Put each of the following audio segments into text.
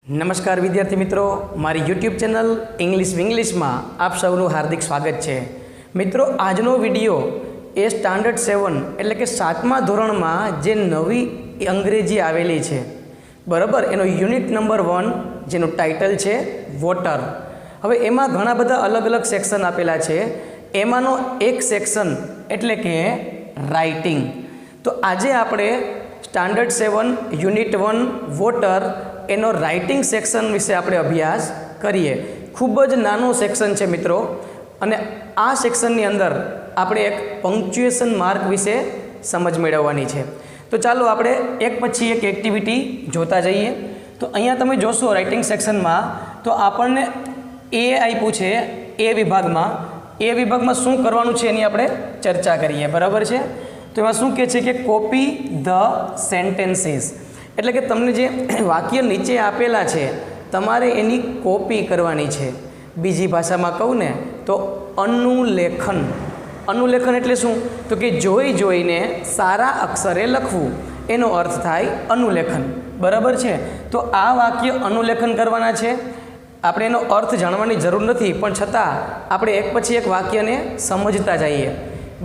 નમસ્કાર વિદ્યાર્થી મિત્રો, મારી યુટ્યુબ ચેનલ ઇંગ્લિશમાં આપ સૌનું હાર્દિક સ્વાગત છે. મિત્રો, આજનો વિડીયો એ સ્ટાન્ડર્ડ 7 એટલે કે 7મા ધોરણમાં જે નવી અંગ્રેજી આવેલી છે, બરાબર, એનો યુનિટ નંબર 1 જેનું ટાઇટલ છે વોટર. હવે એમાં ઘણા બધા અલગ અલગ સેક્શન આપેલા છે. એમાંનો એક સેક્શન એટલે કે રાઇટિંગ. તો આજે આપણે સ્ટાન્ડર્ડ 7 યુનિટ 1 વોટર એનો રાઇટિંગ સેક્શન વિશે આપણે અભ્યાસ કરીએ. ખૂબ જ નાનું સેક્શન છે મિત્રો, અને આ સેક્શનની અંદર આપણે એક પંક્ચ્યુએશન માર્ક વિશે સમજ મેળવવાની છે. તો ચાલો આપણે એક પછી એક એક્ટિવિટી જોતા જઈએ. તો અહીંયા તમે જોશો રાઇટિંગ સેક્શનમાં તો આપણને એ આપ્યું છે. એ વિભાગમાં શું કરવાનું છે એની આપણે ચર્ચા કરીએ, બરાબર છે. તો એમાં શું કહે છે કે કોપી ધ સેન્ટેન્સીસ, એટલે કે તમને જે વાક્ય નીચે આપેલા છે તમારે એની કોપી કરવાની છે. બીજી ભાષામાં કહું ને તો અનુલેખન. અનુલેખન એટલે શું? તો કે જોઈને સારા અક્ષરે લખવું, એનો અર્થ થાય અનુલેખન, બરાબર છે. તો આ વાક્ય અનુલેખન કરવાના છે. આપણે એનો અર્થ જાણવાની જરૂર નથી, પણ છતાં આપણે એક પછી એક વાક્યને સમજતા જઈએ,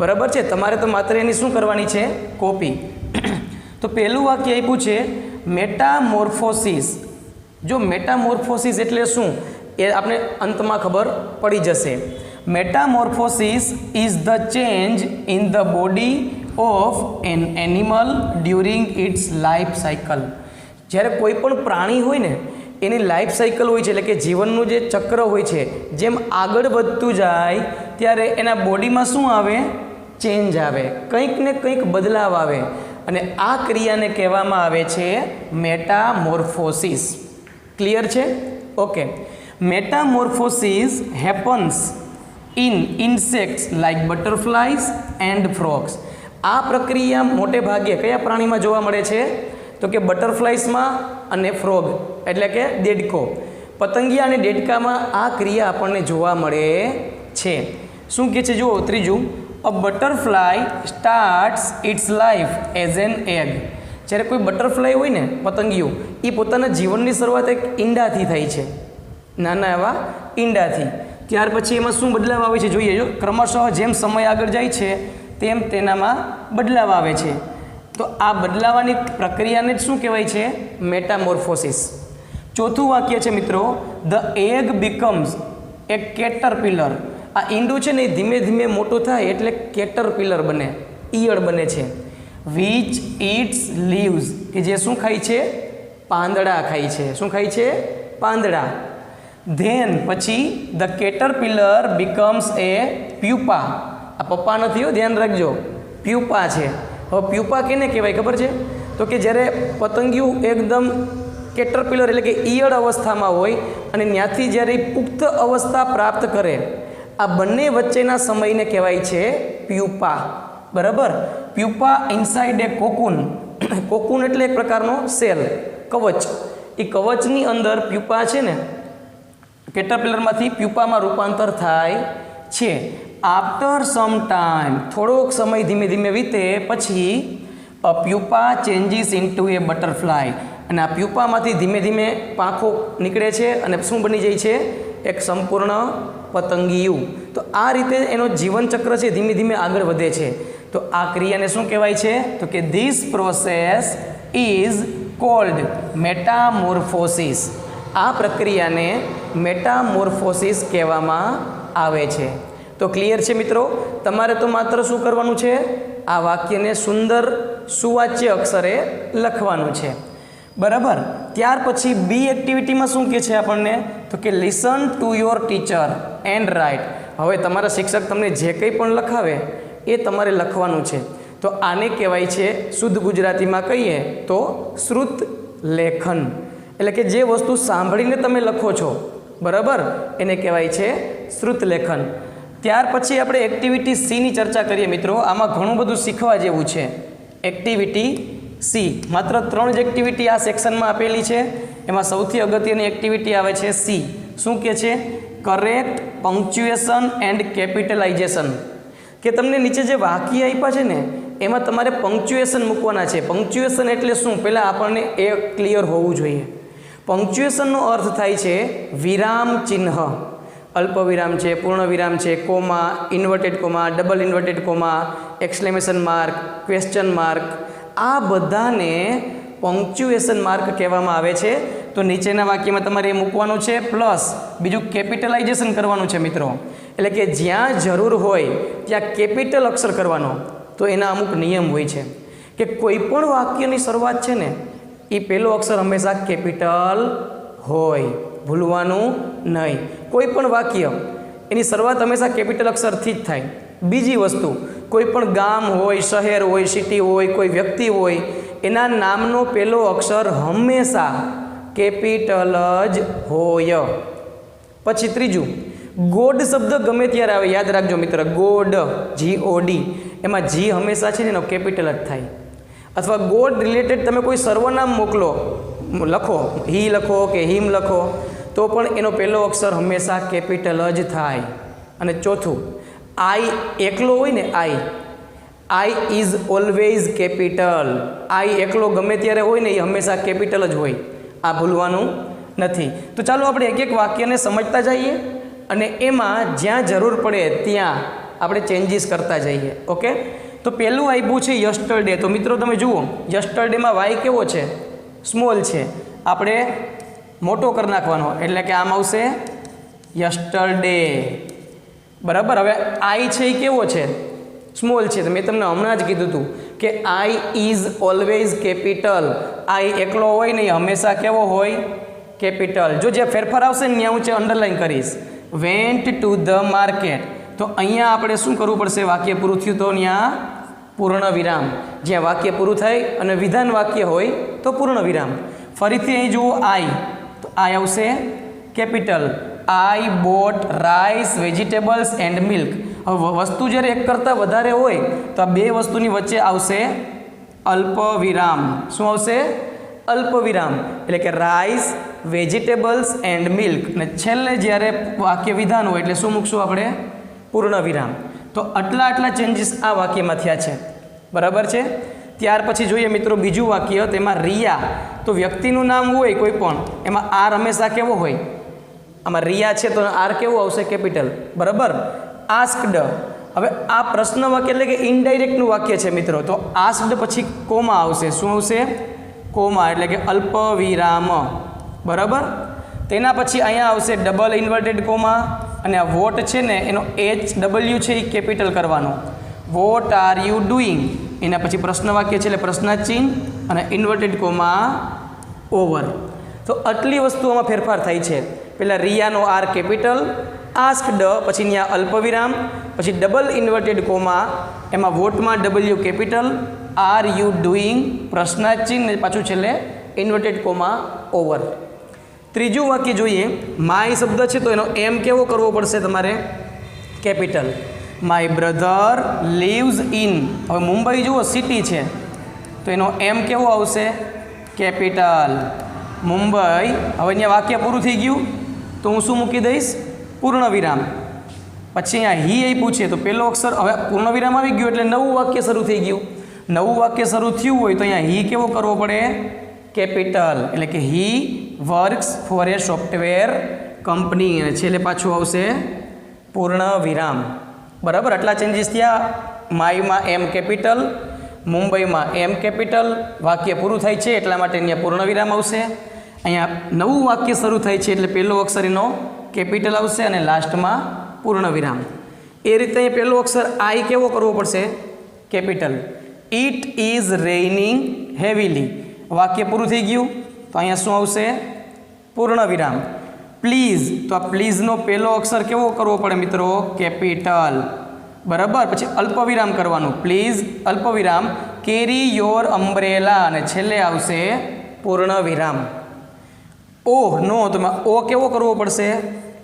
બરાબર છે. તમારે તો માત્ર એની શું કરવાની છે? કોપી. તો પહેલું વાક્ય આપ્યું છે મેટામોર્ફોસિસ. જો મેટામોર્ફોસિસ એટલે શું એ આપણે અંતમાં ખબર પડી જશે. Metamorphosis is the change in the body of an animal during its life cycle. જ્યારે કોઈ પણ પ્રાણી હોય ને એની લાઈફ સાયકલ હોય છે, એટલે કે જીવનનું જે ચક્ર હોય છે, જેમ આગળ વધતું જાય ત્યારે એના બોડીમાં શું આવે? ચેન્જ આવે, કંઈક ને કંઈક બદલાવ આવે, અને આ ક્રિયાને કહેવામાં આવે છે મેટામોર્ફોસિસ. ક્લિયર છે? Okay. Metamorphosis happens in insects like butterflies and frogs. આ પ્રક્રિયા મોટે ભાગે કયા પ્રાણીમાં જોવા મળે છે? તો કે બટરફ્લાઇઝમાં અને ફ્રોગ એટલે કે દેડકો, પતંગિયા અને દેડકામાં આ ક્રિયા આપણને જોવા મળે છે. શું કહે છે? જુઓ ત્રીજું, a butterfly starts its life as an egg. જ્યારે કોઈ બટરફ્લાય હોય ને, પતંગિયું, એ પોતાના જીવનની શરૂઆત એક ઈંડાથી થાય છે, નાના એવા ઈંડાથી. ત્યાર પછી એમાં શું બદલાવ આવે છે જોઈએ. જો ક્રમશઃ જેમ સમય આગળ જાય છે તેમ તેનામાં બદલાવ આવે છે. તો આ બદલાવાની પ્રક્રિયાને જ શું કહેવાય છે? મેટામોર્ફોસિસ. ચોથું વાક્ય છે મિત્રો, the egg becomes A Caterpillar. આ ઈંડું છે ને એ ધીમે ધીમે મોટું થાય એટલે કેટરપિલર બને, ઈયળ બને છે. વિચ ઇટ્સ લીવ્સ, કે જે શું ખાય છે? પાંદડા ખાય છે. શું ખાય છે? પાંદડા. ધેન પછી the Caterpillar becomes A pupa. આ પપ્પા નથી હો, ધ્યાન રાખજો, પ્યુપા છે. હવે પ્યુપા કેને કહેવાય ખબર છે? તો કે જ્યારે પતંગિયું એકદમ કેટરપિલર એટલે કે ઈયળ અવસ્થામાં હોય અને ત્યાંથી જ્યારે પુખ્ત અવસ્થા પ્રાપ્ત કરે, આ બંને વચ્ચેના સમયને કહેવાય છે પ્યુપા, બરાબર. પ્યુપા ઇનસાઇડ એ કોકુન. કોકુન એટલે એક પ્રકારનો સેલ, કવચ. એ કવચની અંદર પ્યુપા છે ને, કેટરપિલરમાંથી પ્યુપામાં રૂપાંતર થાય છે. આફ્ટર સમ ટાઈમ, થોડોક સમય ધીમે ધીમે વીતે પછી અ પ્યુપા ચેન્જીસ ઇન્ટુ એ બટરફ્લાય. અને આ પ્યુપામાંથી ધીમે ધીમે પાંખો નીકળે છે અને શું બની જાય છે? એક સંપૂર્ણ પતંગિયું. તો આ રીતે એનો જીવનચક્ર છે ધીમે ધીમે આગળ વધે છે. તો આ ક્રિયાને શું કહેવાય છે? તો કે this process is called metamorphosis. આ પ્રક્રિયાને મેટામોર્ફોસિસ કહેવામાં આવે છે. તો ક્લિયર છે મિત્રો? તમારે તો માત્ર શું કરવાનું છે? આ વાક્યને સુંદર સુવાચ્ય અક્ષરે લખવાનું છે, બરાબર. ત્યાર પછી બી એક્ટિવિટીમાં શું કહે છે આપણને? તો કે listen to your teacher and write. હવે તમારા શિક્ષક તમને જે કંઈ પણ લખાવે એ તમારે લખવાનું છે. તો આને કહેવાય છે, શુદ્ધ ગુજરાતીમાં કહીએ તો શ્રુત લેખન. એટલે કે જે વસ્તુ સાંભળીને તમે લખો છો, બરાબર, એને કહેવાય છે શ્રુત લેખન. ત્યાર પછી આપણે એક્ટિવિટી સીની ચર્ચા કરીએ મિત્રો. આમાં ઘણું બધું શીખવા જેવું છે. એક્ટિવિટી સી, માત્ર 3 જ એક્ટિવિટી આ સેક્શનમાં આપેલી છે. એમાં સૌથી અગત્યની એક્ટિવિટી આવે છે સી. શું કહે છે? Correct punctuation and capitalisation. કે તમને નીચે જે વાક્ય આપ્યા છે ને એમાં તમારે પંક્ચ્યુએશન મૂકવાના છે. પંક્ચ્યુએશન એટલે શું? પહેલાં આપણને એ ક્લિયર હોવું જોઈએ. પંક્ચ્યુએશનનો અર્થ થાય છે વિરામ ચિહ્ન. અલ્પ વિરામ છે, પૂર્ણ વિરામ છે, comma, inverted comma, double inverted comma, exclamation mark, question mark, આ બધાને પંક્ચ્યુએશન માર્ક કહેવામાં આવે છે. તો નીચેના વાક્યમાં તમારે એ મૂકવાનું છે, પ્લસ બીજું કેપિટલાઇઝેશન કરવાનું છે મિત્રો. એટલે કે જ્યાં જરૂર હોય ત્યાં કેપિટલ અક્ષર કરવાનો. તો એના અમુક નિયમ હોય છે કે કોઈ પણ વાક્યની શરૂઆત છે ને એ પહેલો અક્ષર હંમેશા કેપિટલ હોય, ભૂલવાનું નહીં. કોઈ પણ વાક્ય એની શરૂઆત હંમેશા કેપિટલ અક્ષરથી જ થાય. બીજી વસ્તુ, કોઈ પણ ગામ હોય, શહેર હોય, સિટી હોય, કોઈ વ્યક્તિ હોય, એના નામનો પહેલો અક્ષર હંમેશા કેપિટલ જ હોય. પછી ત્રીજું, ગોડ શબ્દ ગમે ત્યારે આવે, યાદ રાખજો મિત્ર, ગોડ, GOD, એમાં જી હંમેશા છે ને એનો કેપિટલ જ થાય. અથવા ગોડ રિલેટેડ તમે કોઈ સર્વનામ લખો, હી લખો કે હિમ લખો, તો પણ એનો પહેલો અક્ષર હંમેશા કેપિટલ જ થાય. અને ચોથું, આઈ એકલો હોય ને, આઈ ઇઝ ઓલવેઝ કેપિટલ. આઈ એકલો ગમે ત્યારે હોય ને એ હંમેશા કેપિટલ જ હોય, આ ભૂલવાનું નથી. તો ચાલો આપણે એક એક વાક્યને સમજતા જઈએ અને એમાં જ્યાં જરૂર પડે ત્યાં આપણે ચેન્જીસ કરતા જઈએ. ઓકે, તો પહેલું આપ્યું છે યસ્ટરડે. તો મિત્રો તમે જુઓ, યસ્ટરડેમાં વાય કેવો છે? સ્મોલ છે. આપણે મોટો કરી નાખવાનો, એટલે કે આમ આવશે યસ્ટરડે. બરાબર. હવે આઈ છે એ કેવો છે? સ્મોલ છે. તો મેં તમને હમણાં જ કીધું હતું કે આઈ ઇઝ ઓલવેઝ કેપિટલ. આઈ એકલો હોય ને એ હંમેશા કેવો હોય? કેપિટલ. જો જે ફેરફાર આવશે ને ત્યાં હું છે અંડરલાઈન કરીશ. Went to the market. તો અહીંયા આપણે શું કરવું પડશે? વાક્ય પૂરું થયું તો ત્યાં પૂર્ણ વિરામ. જ્યાં વાક્ય પૂરું થાય અને વિધાન વાક્ય હોય તો પૂર્ણ વિરામ. ફરીથી અહીં જુઓ, આઈ, તો આઈ આવશે capital. I boat rice, vegetables and milk. હવે વસ્તુ જ્યારે એક કરતાં વધારે હોય તો આ બે વસ્તુની વચ્ચે આવશે અલ્પ વિરામ. શું આવશે? અલ્પ વિરામ. એટલે કે રાઈસ, વેજીટેબલ્સ એન્ડ મિલ્ક. અને છેલ્લે જ્યારે વાક્ય વિધાન હોય એટલે શું મૂકશું આપણે? પૂર્ણ વિરામ. તો આટલા ચેન્જીસ આ વાક્યમાં થયા છે. બરાબર છે. ત્યાર પછી જોઈએ મિત્રો બીજું વાક્ય, તેમાં રિયા. તો વ્યક્તિનું નામ હોય કોઈ પણ, એમાં આર હંમેશા કેવો હોય? આમાં રિયા છે તો આર કેવો આવશે? કેપિટલ. બરાબર. આસ્કડ. હવે આ પ્રશ્ન વાક્ય એટલે કે ઇનડાયરેક્ટનું વાક્ય છે મિત્રો. તો આસ્કડ પછી કોમા આવશે. શું આવશે? કોમા, એટલે કે અલ્પ વિરામ. બરાબર. તેના પછી અહીંયા આવશે ડબલ ઇન્વર્ટેડ કોમા. અને આ વોટ છે ને એનો HW છે એ કેપિટલ કરવાનો. What are you doing. એના પછી પ્રશ્ન વાક્ય છે એટલે પ્રશ્નાચિહ્ન અને ઇન્વર્ટેડ કોમા ઓવર. તો આટલી વસ્તુઓમાં ફેરફાર થાય છે. પહેલાં રિયાનો આર કેપિટલ, આસ્કડ, પછી ત્યાં અલ્પ વિરામ, પછી ડબલ ઇન્વર્ટેડ કોમા, એમાં વોટમાં W કેપિટલ, આર યુ ડુઈંગ, પ્રશ્નાચિહ્ન, પાછું છેલ્લે ઇન્વર્ટેડ કોમા ઓવર. ત્રીજું વાક્ય જોઈએ, માય શબ્દ છે તો એનો એમ કેવો કરવો પડશે તમારે? Capital. My brother lives in. હવે મુંબઈ જુઓ સિટી છે તો એનો એમ કેવો આવશે? કેપિટલ. મુંબઈ. હવે અહીંયા વાક્ય પૂરું થઈ ગયું તો હું શું મૂકી દઈશ? પૂર્ણ વિરામ. પછી અહીંયા હી એ પૂછે તો પહેલો અક્ષર, હવે પૂર્ણ વિરામ આવી ગયું એટલે નવું વાક્ય શરૂ થઈ ગયું. નવું વાક્ય શરૂ થયું હોય તો અહીંયા હી કેવો કરવો પડે? કેપિટલ. એટલે કે he works for a software company. અને છેલ્લે પાછું આવશે પૂર્ણ વિરામ. બરાબર. આટલા ચેન્જીસ થયા. માયમાં એમ કેપિટલ, મુંબઈમાં એમ કેપિટલ. વાક્ય પૂરું થાય છે એટલા માટે અહીંયા પૂર્ણ વિરામ આવશે. અહીંયા નવું વાક્ય શરૂ થાય છે એટલે પહેલો અક્ષર એનો કેપિટલ આવશે અને લાસ્ટમાં પૂર્ણ વિરામ. એ રીતે અહીં પહેલો અક્ષર આઈ કેવો કરવો પડશે? કેપિટલ. It is રેઇનિંગ heavily. વાક્ય પૂરું થઈ ગયું તો અહીંયા શું આવશે? પૂર્ણ વિરામ. પ્લીઝ. તો આ પ્લીઝનો પહેલો અક્ષર કેવો કરવો પડે મિત્રો? કેપિટલ. બરાબર. પછી અલ્પ વિરામ કરવાનું. પ્લીઝ અલ્પ વિરામ, કેરી યોર અમ્બ્રેલા, અને છેલ્લે આવશે પૂર્ણ વિરામ. ઓહ નો. તો ઓ કેવો કરવો પડશે?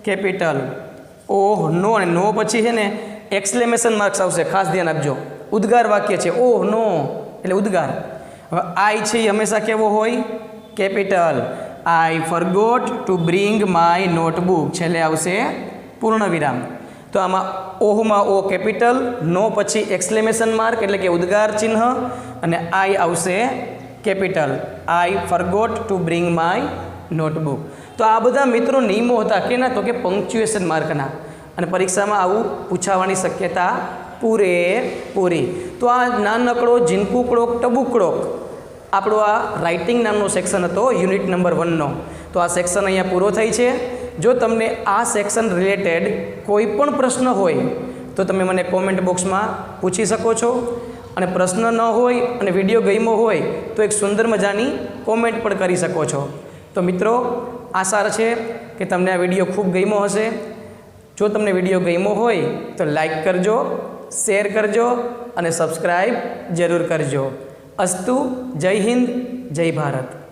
કેપિટલ. ઓહ નો. અને નો પછી છે ને એક્સક્લેમેશન માર્ક્સ આવશે. ખાસ ધ્યાન આપજો. ઉદ્ગાર વાક્ય છે. ઓહ નો એટલે ઉદ્ગાર. હવે આઈ છે એ હંમેશા કેવો હોય? Capital. I forgot to bring my notebook. છેલ્લે આવશે પૂર્ણ વિરામ. તો આમાં ઓહમાં ઓ કેપિટલ, નો પછી એક્સક્લેમેશન માર્ક એટલે કે ઉદ્ગાર ચિહ્ન, અને આઈ આવશે capital. I forgot to bring my notebook. તો આ બધા મિત્રો નિયમો હતા કેના? તો કે પંક્ચ્યુએશન માર્કના, અને પરીક્ષામાં આવું પૂછાવાની શક્યતા પૂરેપૂરી. તો આ નાનકડો ઝીણકુકડોક ટબુકડોક આપણો આ રાઇટિંગ નામનો સેક્શન હતો યુનિટ નંબર 1નો. તો આ સેક્શન અહીંયા પૂરો થાય છે. જો તમને આ સેક્શન રિલેટેડ કોઈ પણ પ્રશ્ન હોય તો તમે મને કોમેન્ટ બોક્સમાં પૂછી શકો છો, અને પ્રશ્ન ન હોય અને વિડીયો ગમ્યો હોય તો એક સુંદર મજાની કોમેન્ટ પણ કરી શકો છો. તો મિત્રો, આશા છે કે તમને આ વિડીયો ખૂબ ગમ્યો હશે. જો તમને વિડીયો ગમ્યો હોય તો લાઈક કરજો, શેર કરજો અને સબસ્ક્રાઈબ જરૂર કરજો. અસ્તુ. જય હિન્દ, જય ભારત.